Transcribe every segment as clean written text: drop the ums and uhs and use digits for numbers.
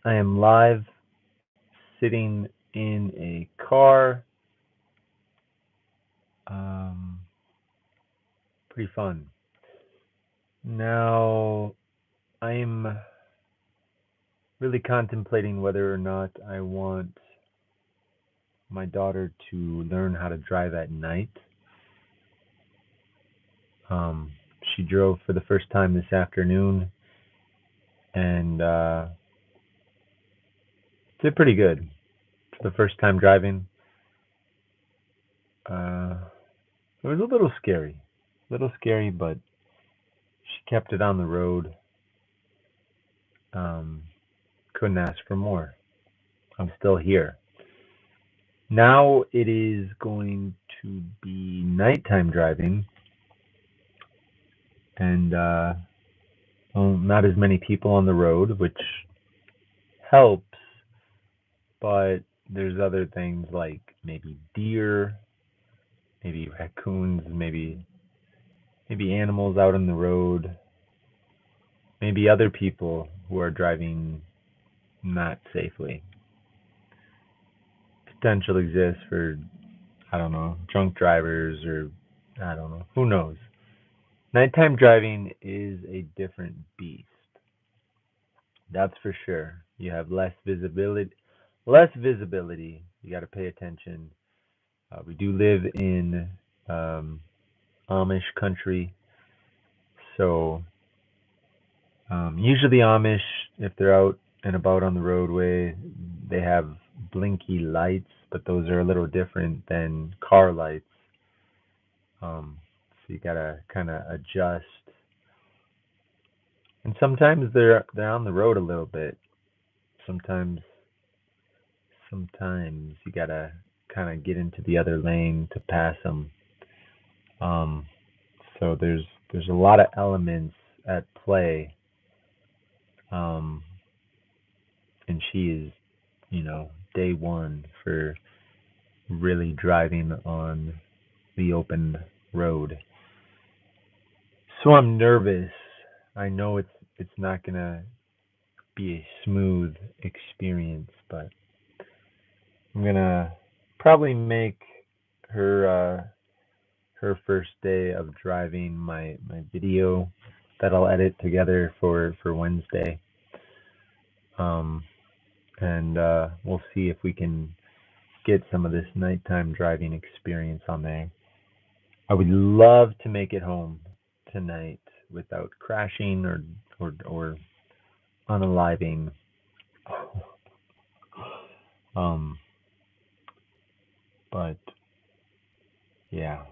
I am live, sitting in a car. Um, Pretty fun. Now, I'm really contemplating whether or not I want my daughter to learn how to drive at night. Um, she drove for the first time this afternoon and did pretty good for the first time driving. Uh, it was a little scary, but she kept it on the road. Um, couldn't ask for more. I'm still here. Now it is going to be nighttime driving, and well, not as many people on the road, which helps, but there's other things like maybe deer, maybe raccoons, maybe animals out on the road, maybe other people who are driving not safely. Potential exists for, I don't know, drunk drivers, or I don't know, who knows. Nighttime driving is a different beast. That's for sure. You have less visibility. Less visibility. You got to pay attention. We do live in um, Amish country, so usually Amish, if they're out and about on the roadway, they have blinky lights, but those are a little different than car lights. So you gotta kind of adjust. And sometimes they're on the road a little bit. Sometimes sometimes you gotta kind of get into the other lane to pass them. Um, so there's a lot of elements at play. Um, and she is, day one for really driving on the open road. So I'm nervous. I know it's not gonna be a smooth experience, but I'm gonna probably make her her first day of driving my video that I'll edit together for Wednesday. Um, and we'll see if we can get some of this nighttime driving experience on there. I would love to make it home tonight without crashing or unaliving. um, but yeah,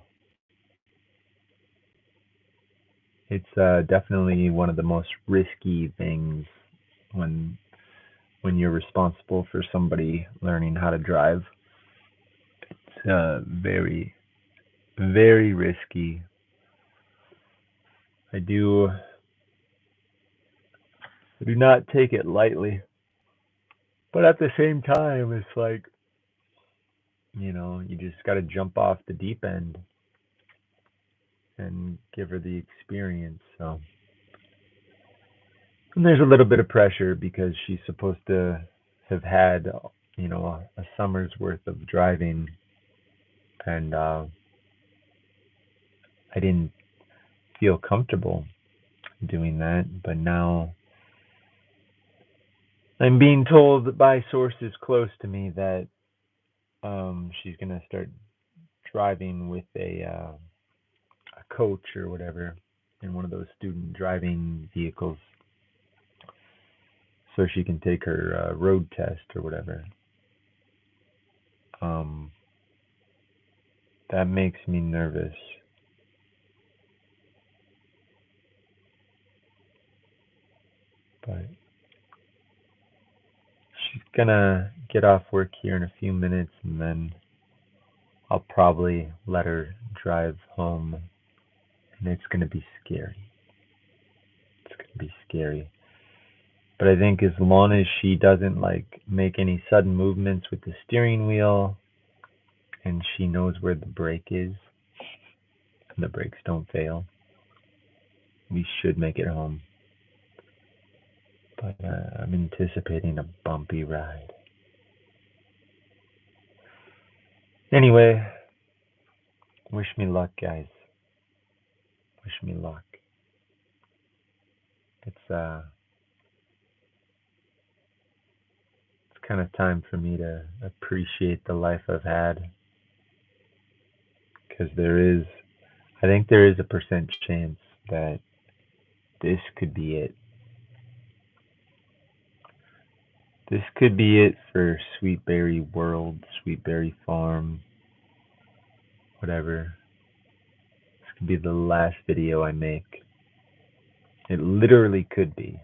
it's definitely one of the most risky things when when you're responsible for somebody learning how to drive. It's very very risky. I do not take it lightly, but at the same time, it's like, you just got to jump off the deep end and give her the experience. So, and there's a little bit of pressure because she's supposed to have had, a summer's worth of driving, and I didn't feel comfortable doing that. But now I'm being told by sources close to me that she's gonna start driving with a coach or whatever in one of those student driving vehicles, so she can take her road test or whatever. Um, that makes me nervous, but she's gonna get off work here in a few minutes, and then I'll probably let her drive home, and it's gonna be scary. It's gonna be scary. But I think as long as she doesn't like make any sudden movements with the steering wheel, and she knows where the brake is and the brakes don't fail, we should make it home. but I'm anticipating a bumpy ride. Anyway, wish me luck, guys. Wish me luck. It's kind of time for me to appreciate the life I've had, because I think there is a percent chance that this could be it. This could be it for Sweetberry World, Sweetberry Farm, whatever. This could be the last video I make. It literally could be.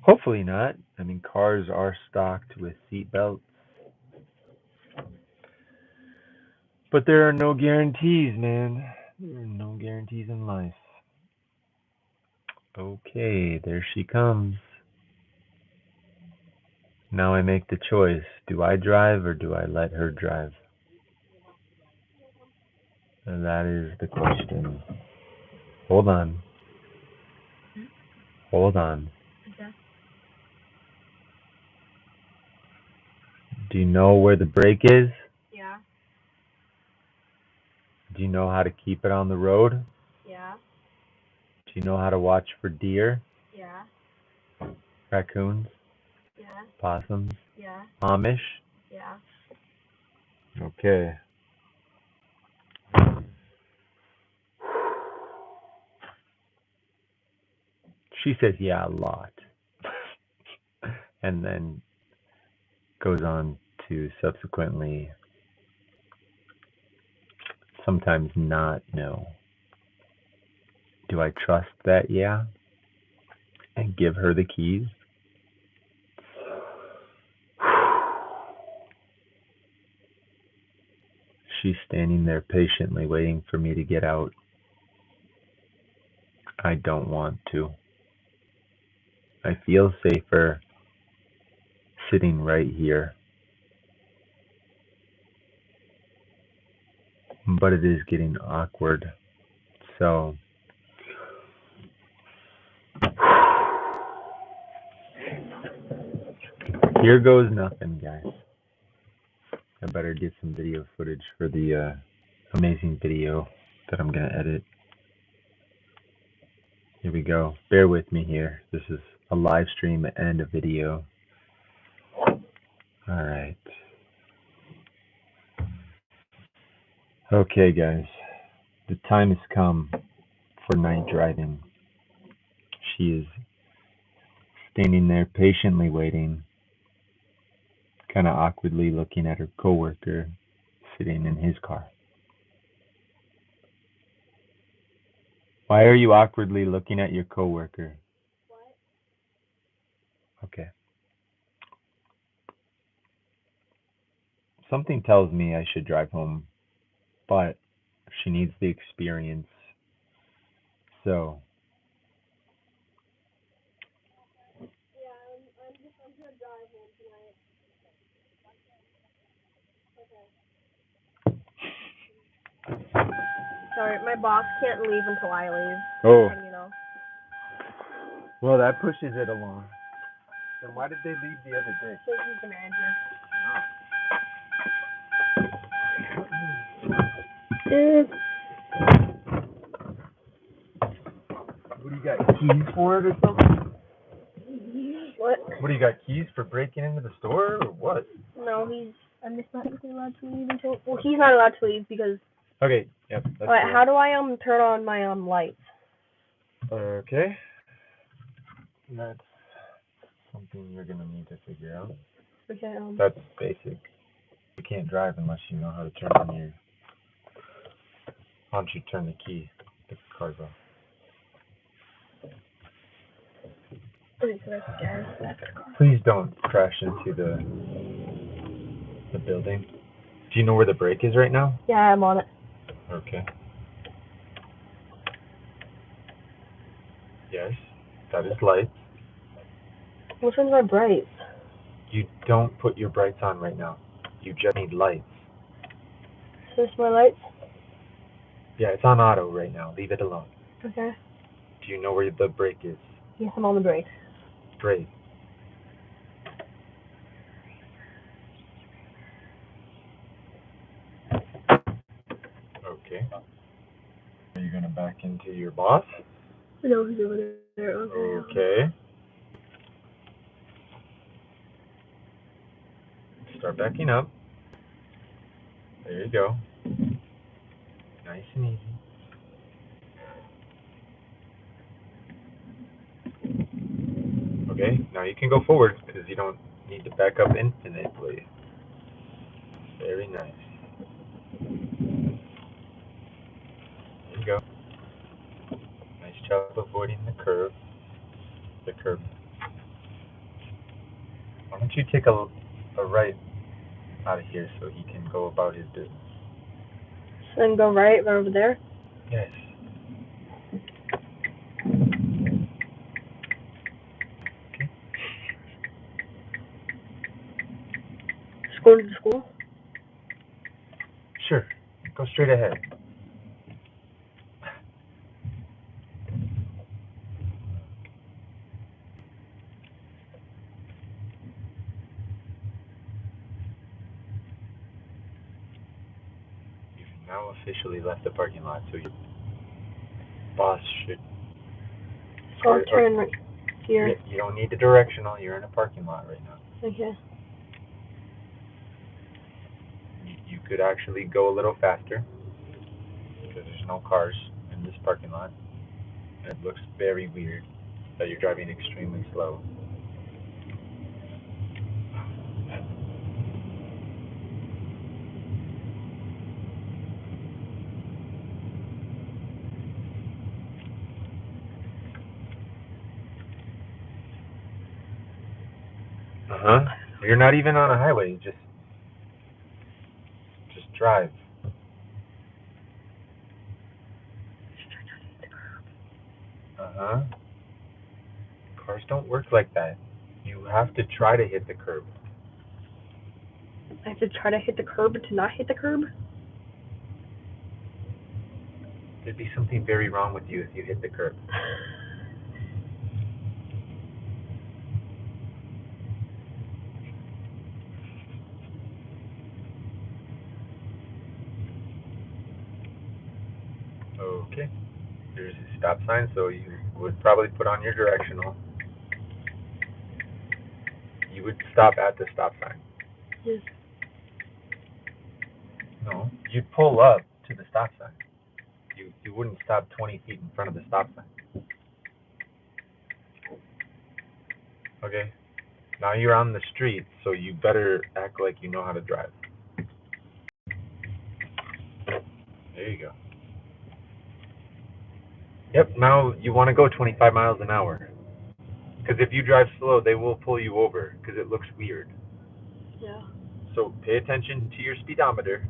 Hopefully not. I mean, cars are stocked with seat belts, but there are no guarantees, man. There are no guarantees in life. Okay, there she comes. Now I make the choice. Do I drive or do I let her drive? And that is the question. Hold on. Hold on. Okay. Do you know where the brake is? Yeah. Do you know how to keep it on the road? Yeah. Do you know how to watch for deer, Yeah. raccoons, Yeah. possums, Yeah. Amish? Yeah. Okay. She says, yeah, a lot. And then goes on to subsequently sometimes not know. Do I trust that? Yeah. And give her the keys? She's standing there patiently waiting for me to get out. I don't want to. I feel safer sitting right here. But it is getting awkward. So here goes nothing, guys. I better get some video footage for the amazing video that I'm going to edit. Here we go. Bear with me here. This is a live stream and a video. All right. Okay, guys. The time has come for night driving. She is standing there patiently waiting, kind of awkwardly looking at her coworker sitting in his car. Why are you awkwardly looking at your coworker? What? Okay. Something tells me I should drive home, but she needs the experience. So, Yeah, I'm gonna drive home tonight. Okay. Sorry, my boss can't leave until I leave. oh, And, you know. well, that pushes it along. Then why did they leave the other day? So he's the manager. What do you got, keys for it or something? What? What do you got, keys for breaking into the store or what? No, I'm just not allowed to leave until. Well, he's not allowed to leave because. Okay, yep. That's Alright, cool. how do I turn on my lights? Okay. That's something you're gonna need to figure out. Okay. That's basic. You can't drive unless you know how to turn on your. Why don't you turn the key if the car's off? Please don't crash into the building. Do you know where the brake is right now? Yeah, I'm on it. Okay. Yes, that is lights. Which one's my brights? You don't put your brights on right now. You just need lights. Is this my lights? Yeah, it's on auto right now. Leave it alone. Okay. Do you know where the brake is? Yes, I'm on the brake. Great. Okay. Are you gonna back into your boss? No, he's over there. Okay. Start backing up. There you go. Nice and easy. Okay, now you can go forward because you don't need to back up infinitely. Very nice. There you go. Nice job avoiding the curb. The curb. Why don't you take a right out of here so he can go about his business? So then go right over there. Yes. Okay. Just going to school. Sure. Go straight ahead. You've now officially left the parking lot, so your boss should. So I'll turn right here. You don't need the directional. You're in a parking lot right now. Okay. You could actually go a little faster because there's no cars in this parking lot. And it looks very weird that you're driving extremely slow. Uh-huh. You're not even on a highway. Just drive. Uh-huh. Cars don't work like that. You have to try to hit the curb. I have to try to hit the curb to not hit the curb? There'd be something very wrong with you if you hit the curb. Okay. There's a stop sign, so you would probably put on your directional. You would stop at the stop sign. Yes. No, you'd pull up to the stop sign. You wouldn't stop 20 feet in front of the stop sign. Okay. Now you're on the street, so you better act like you know how to drive. There you go. Yep, now you want to go 25 miles an hour. Because if you drive slow, they will pull you over because it looks weird. Yeah. So pay attention to your speedometer.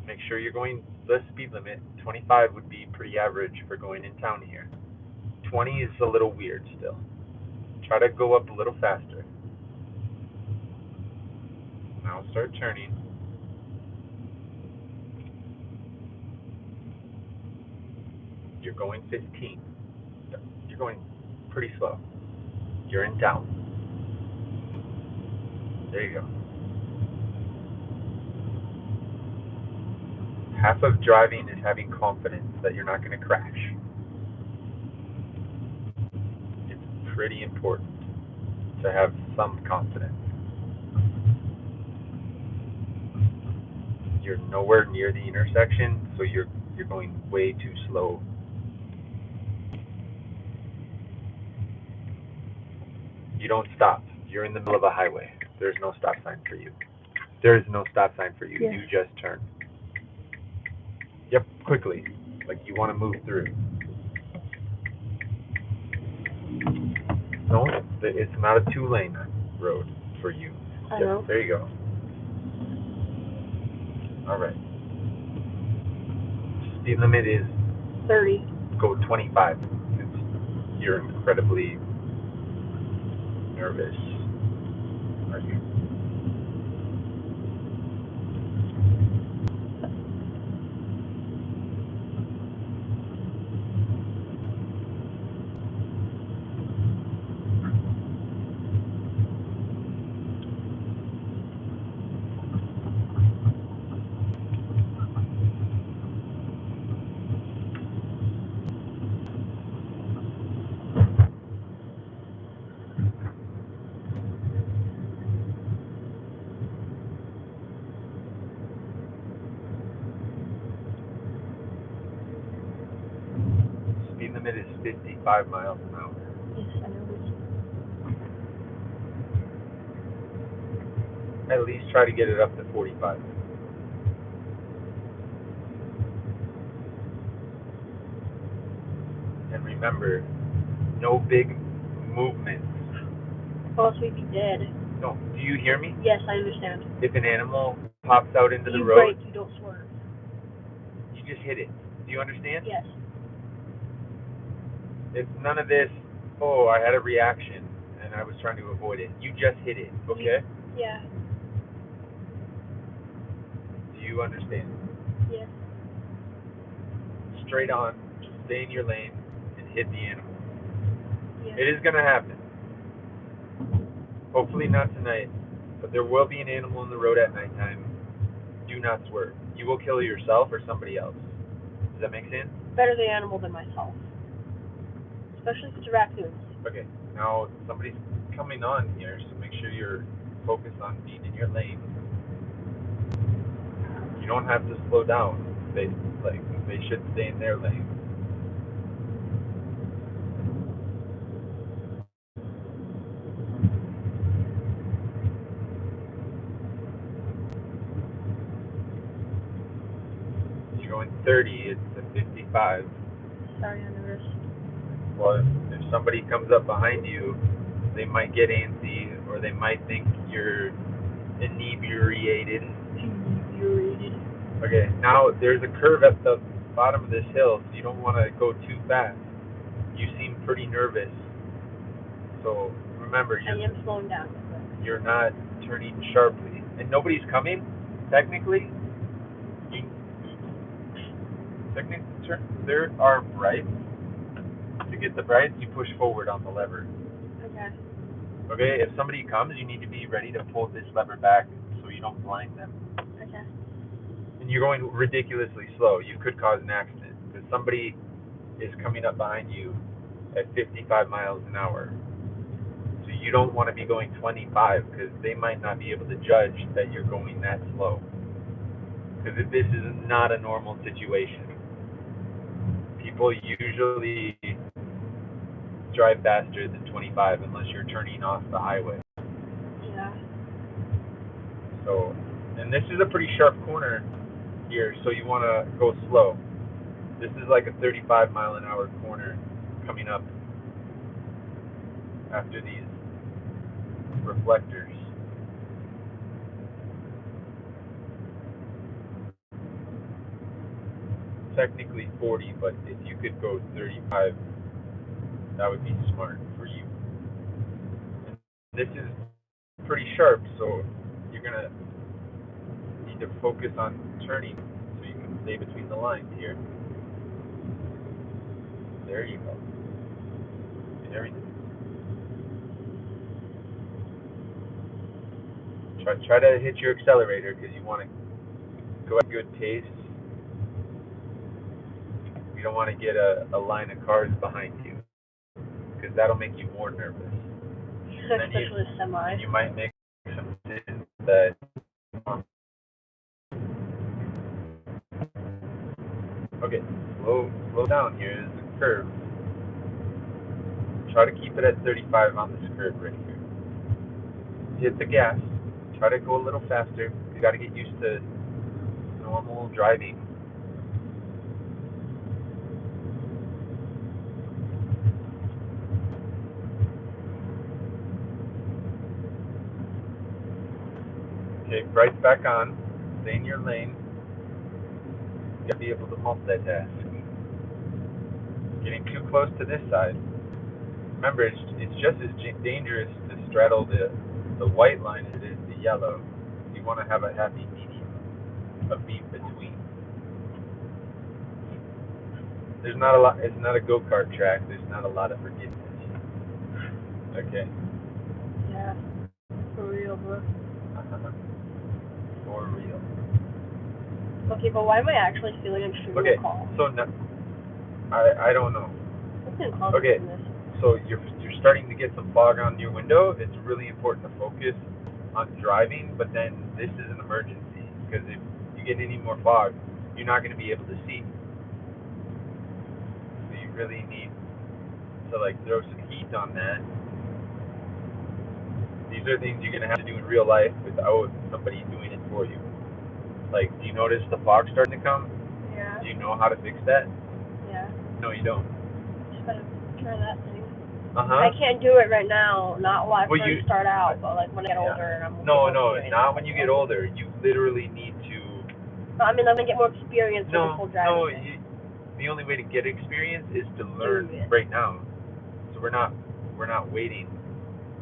Make sure you're going the speed limit. 25 would be pretty average for going in town here. 20 is a little weird still. Try to go up a little faster. Now start turning. You're going 15. You're going pretty slow. You're in town. There you go. Half of driving is having confidence that you're not going to crash. It's pretty important to have some confidence. You're nowhere near the intersection, so you're going way too slow. You don't stop. You're in the middle of a highway. There's no stop sign for you. There is no stop sign for you. Yes. You just turn. Yep, quickly. Like you want to move through. No, it's not a 2-lane road for you. I Yep, know. there you go. All right. Speed limit is 30. go 25 since you're incredibly nervous. Are you? limit is 55 miles an hour. Yes, I know this. At least try to get it up to 45. And remember, no big movements. Or else we'd be dead. No, do you hear me? Yes, I understand. If an animal pops out into the You road, brake, you don't swerve. you just hit it. Do you understand? Yes. It's none of this, oh, I had a reaction and I was trying to avoid it. You just hit it, okay? Yeah. Do you understand? Yeah. Straight on, stay in your lane, and hit the animal. Yeah. It is going to happen. Hopefully not tonight, but there will be an animal in the road at nighttime. Do not swerve. You will kill yourself or somebody else. Does that make sense? Better the animal than myself. Especially if it's raccoons. Okay, now somebody's coming on here, so make sure you're focused on being in your lane. You don't have to slow down. They should stay in their lane. You're going 30, it's a 55. Sorry, I noticed. Well, if somebody comes up behind you, they might get antsy, or they might think you're inebriated. Okay, now there's a curve at the bottom of this hill, so you don't want to go too fast. You seem pretty nervous, so remember, I am slowing down. you're not turning sharply, and nobody's coming. Technically, there are brights. To get the brights, you push forward on the lever. Okay. Okay, if somebody comes, you need to be ready to pull this lever back so you don't blind them. Okay. And you're going ridiculously slow. You could cause an accident because somebody is coming up behind you at 55 miles an hour. So you don't want to be going 25 because they might not be able to judge that you're going that slow. Because this is not a normal situation. People usually drive faster than 25 unless you're turning off the highway. Yeah. So, and this is a pretty sharp corner here, so you want to go slow. This is like a 35 mile an hour corner coming up after these reflectors. Technically 40, but if you could go 35, that would be smart for you. And this is pretty sharp, so you're going to need to focus on turning so you can stay between the lines here. There you go. Everything. Try to hit your accelerator because you want to go at a good pace. You don't want to get a line of cars behind you because that'll make you more nervous. Especially a semi. You might make some decisions that okay, slow down here. There's a curve. Try to keep it at 35 on this curve right here. Hit the gas. Try to go a little faster. You got to get used to normal driving. Okay, brights back on. Stay in your lane. You got to be able to multitask. Getting too close to this side. Remember, it's just as dangerous to straddle the white line as it is the yellow. You want to have a happy medium, a beat between. There's not a lot. It's not a go-kart track. There's not a lot of forgiveness. Okay. Yeah. For real, bro. For real. Okay, but why am I actually feeling extremely calm? So I don't know. Okay, so you're starting to get some fog on your window. It's really important to focus on driving, but then this is an emergency because if you get any more fog, you're not going to be able to see. So you really need to like throw some heat on that. These are things you're gonna have to do in real life without somebody doing it for you. Like, do you notice the fog starting to come? Yeah. Do you know how to fix that? Yeah. No, you don't. Just gotta try that thing. Uh-huh. I can't do it right now. Not when I Well, first start out, but like when I get older and I'm. No, not when you get older. You literally need to. I mean, I'm gonna get more experience with the full driving. No. The only way to get experience is to learn right now. So we're not waiting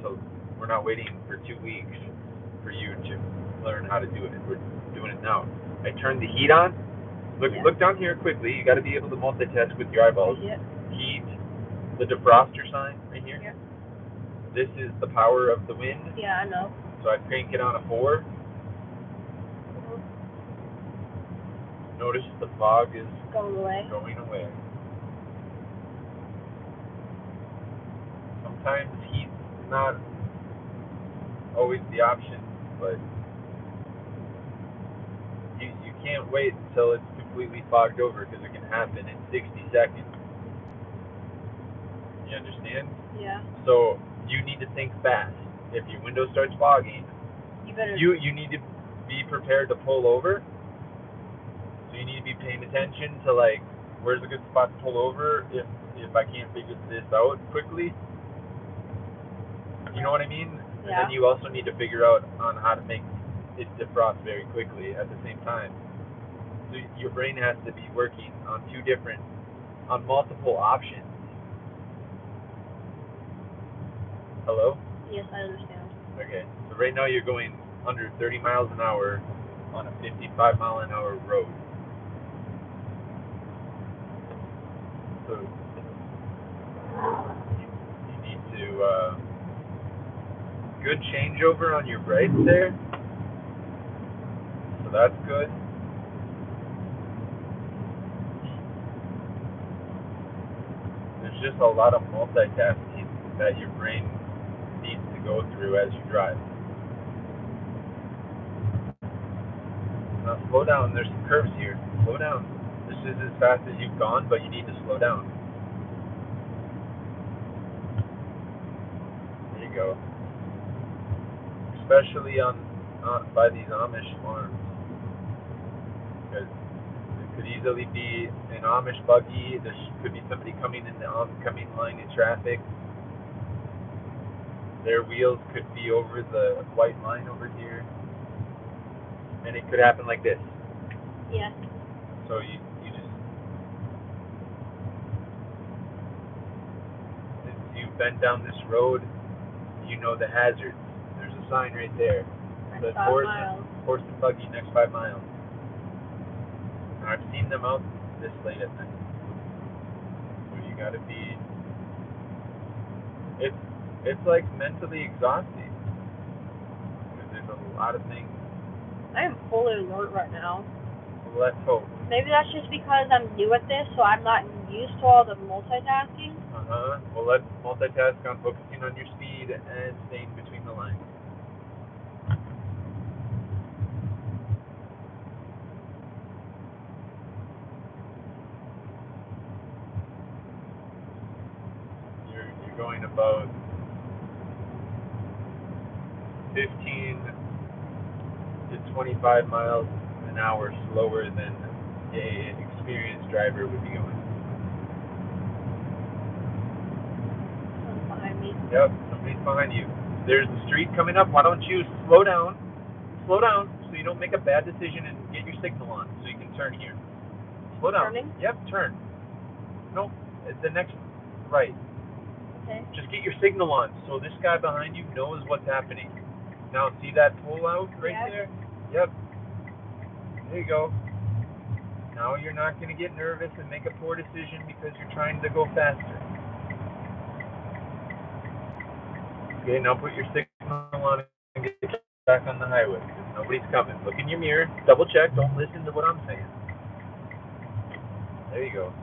for 2 weeks for you to learn how to do it. We're doing it now. I turned the heat on. Look down here quickly. You got to be able to multitask with your eyeballs. Heat, the defroster sign right here. Yeah. This is the power of the wind. Yeah, I know. So I crank it on a 4. Notice the fog is going away. Sometimes heat's not always the option, but you can't wait until it's completely fogged over because it can happen in 60 seconds. You understand? Yeah. So you need to think fast. If your window starts fogging, you need to be prepared to pull over. So you need to be paying attention to like where's a good spot to pull over if I can't figure this out quickly. You know what I mean? Yeah. And then you also need to figure out on how to make it defrost very quickly at the same time. So your brain has to be working on multiple options. Hello? Yes, I understand. Okay. So right now you're going under 30 miles an hour on a 55 mile an hour road. So you need to good changeover on your brakes there. So that's good. There's just a lot of multitasking that your brain needs to go through as you drive. Now slow down. There's some curves here. Slow down. This is as fast as you've gone, but you need to slow down. There you go. Especially by these Amish farms, because it could easily be an Amish buggy. There could be somebody coming in the oncoming line of traffic. Their wheels could be over the white line over here, and it could happen like this. Yeah. So you just, since you've been down this road, you know the hazards. There's a sign right there. Next 5 miles. Horse and buggy next 5 miles. And I've seen them out this late at night. So you gotta be. It's like mentally exhausting because there's a lot of things. I am fully alert right now. Let's hope. Maybe that's just because I'm new at this, so I'm not used to all the multitasking. Well, let's multitask on focusing on your speed and staying between the lines. You're going about 15 to 25 miles an hour slower than an experienced driver would be going. Someone's behind me. Yep, somebody's behind you. There's the street coming up. Why don't you slow down so you don't make a bad decision and get your signal on so you can turn here. Slow down. Turning? Yep, turn. No, the next right. Okay. Just get your signal on so this guy behind you knows what's happening. Now see that pull out right there? Yep. There you go. Now you're not going to get nervous and make a poor decision because you're trying to go faster. Okay, now put your signal on and get back on the highway because nobody's coming. Look in your mirror, double check, don't listen to what I'm saying. There you go.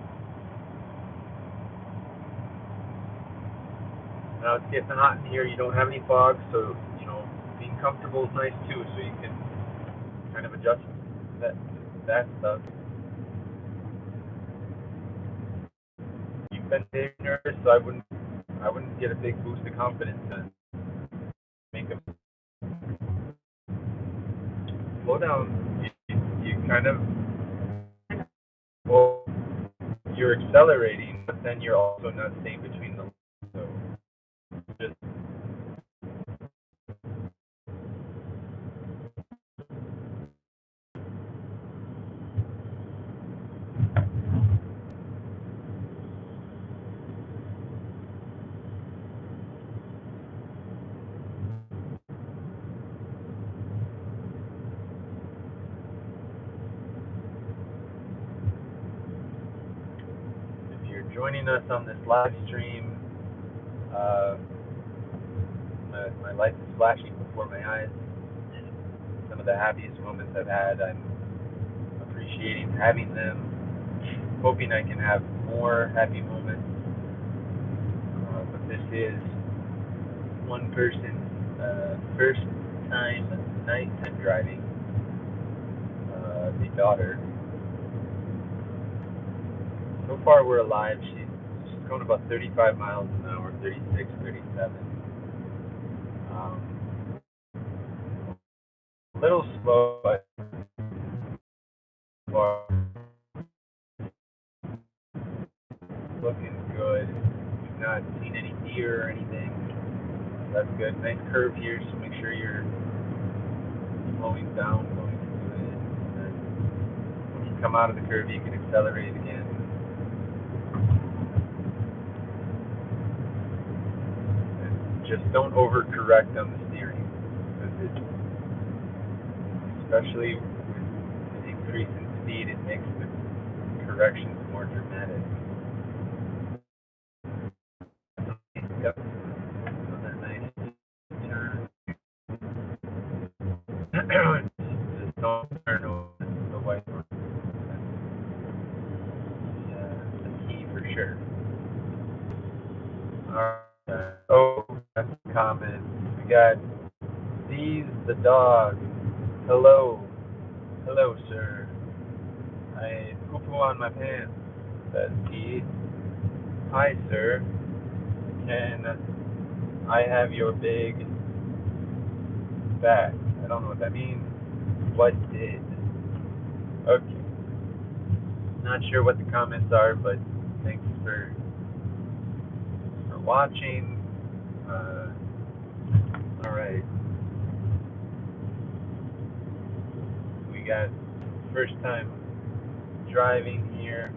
Now it's getting hot in here. You don't have any fog, so being comfortable is nice too. So you can kind of adjust that stuff. You been very nervous, so I wouldn't get a big boost of confidence and make them slow down. You kind of, well, you're accelerating, but then you're also not staying between the lanes. So just if you're joining us on this live stream, my life is flashing before my eyes. Some of the happiest moments I've had, I'm appreciating having them, hoping I can have more happy moments. But this is one person's first time nighttime driving, the daughter. So far we're alive. She's going about 35 miles an hour, 36, 37. A little slow, but looking good. We've not seen any deer or anything. That's good. Nice curve here, so make sure you're slowing down, going through it. And then when you come out of the curve, you can accelerate again. And just don't overcorrect on the steering, because especially with an increase in speed, it makes the corrections more dramatic. Yep. Another nice turn. Just don't turn over the white one. That's the key for sure. Alright. Oh, that's a comment. We got Steve's the dog. Hello. Hello, sir. I poo-poo on my pants, says he. Hi, sir. Can I have your big back? I don't know what that means. What did? Okay. Not sure what the comments are, but thanks for watching. All right. We got first time driving here.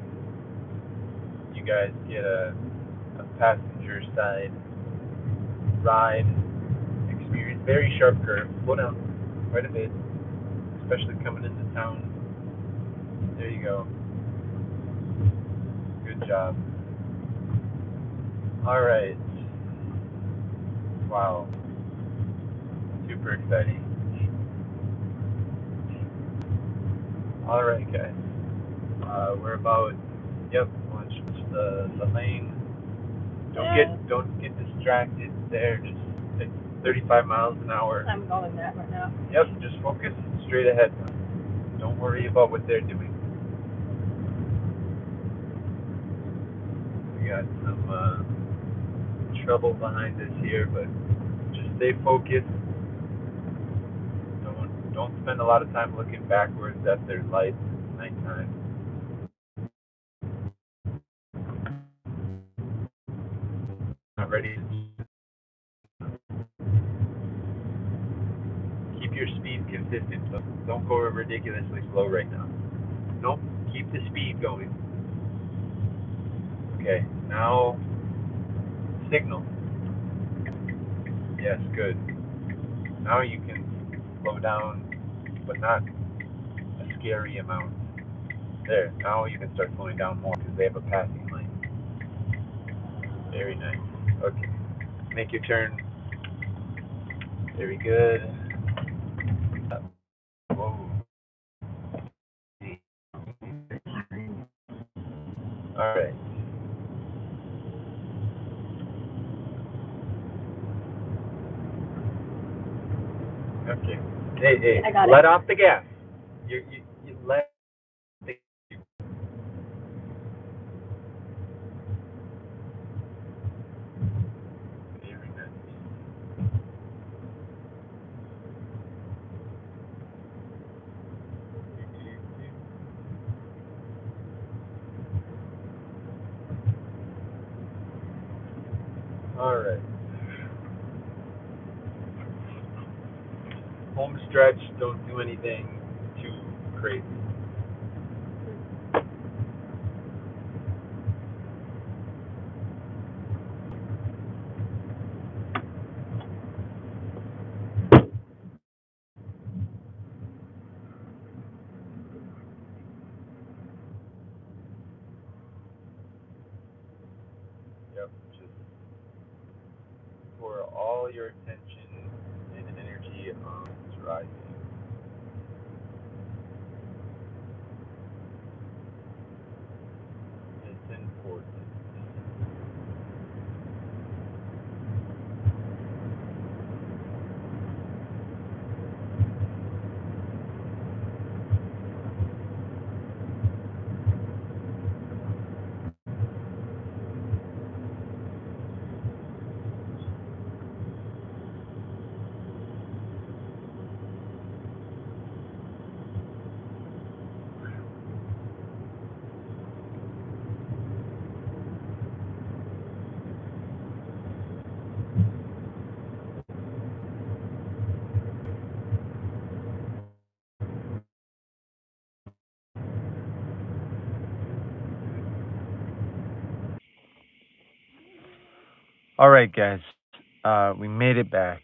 You guys get a passenger side ride experience. Very sharp curve. Slow down quite a bit, especially coming into town. There you go. Good job. All right. Wow. Super exciting. All right, guys. We're about. Yep. Watch the lane. Don't get distracted there. Just it's 35 miles an hour. I'm going that right now. Yep. Just focus straight ahead. Don't worry about what they're doing. We got some trouble behind us here, but just stay focused. Don't spend a lot of time looking backwards at their lights at nighttime. Not ready. Keep your speed consistent. So don't go ridiculously slow right now. Nope. Keep the speed going. Okay. Now signal. Yes, good. Now you can slow down, but not a scary amount. There. Now you can start slowing down more because they have a passing lane. Very nice. Okay. Make your turn. Very good. Whoa. All right. Okay. Hey, let off the gas. You let. All right. Home stretch. Don't do anything too crazy. Yep. Just pour all your attention and energy on driving. It's important. All right, guys. We made it back.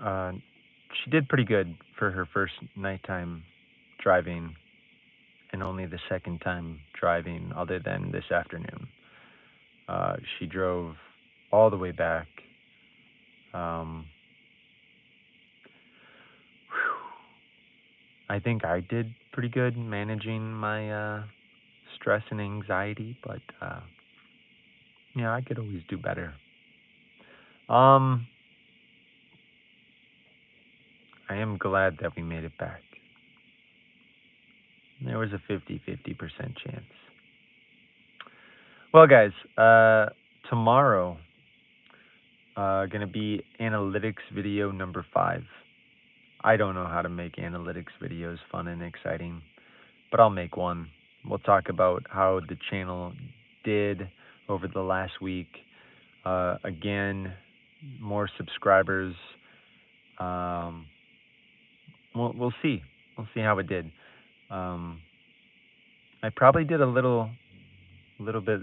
Uh, she did pretty good for her first nighttime driving, and only the second time driving, other than this afternoon. She drove all the way back. Um, I think I did pretty good managing my stress and anxiety, but yeah, I could always do better. I am glad that we made it back. There was a 50% chance. Well, guys, tomorrow gonna be analytics video number 5. I don't know how to make analytics videos fun and exciting, but I'll make one. We'll talk about how the channel did over the last week. Again, more subscribers. We'll see. We'll see how it did. I probably did a little bit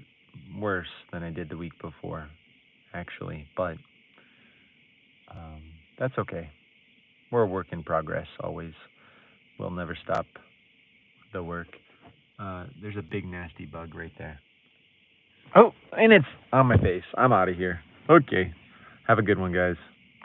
worse than I did the week before, actually, but that's okay. We're a work in progress always. We'll never stop the work. There's a big nasty bug right there. Oh, and it's on my face. I'm out of here. Okay. Have a good one, guys.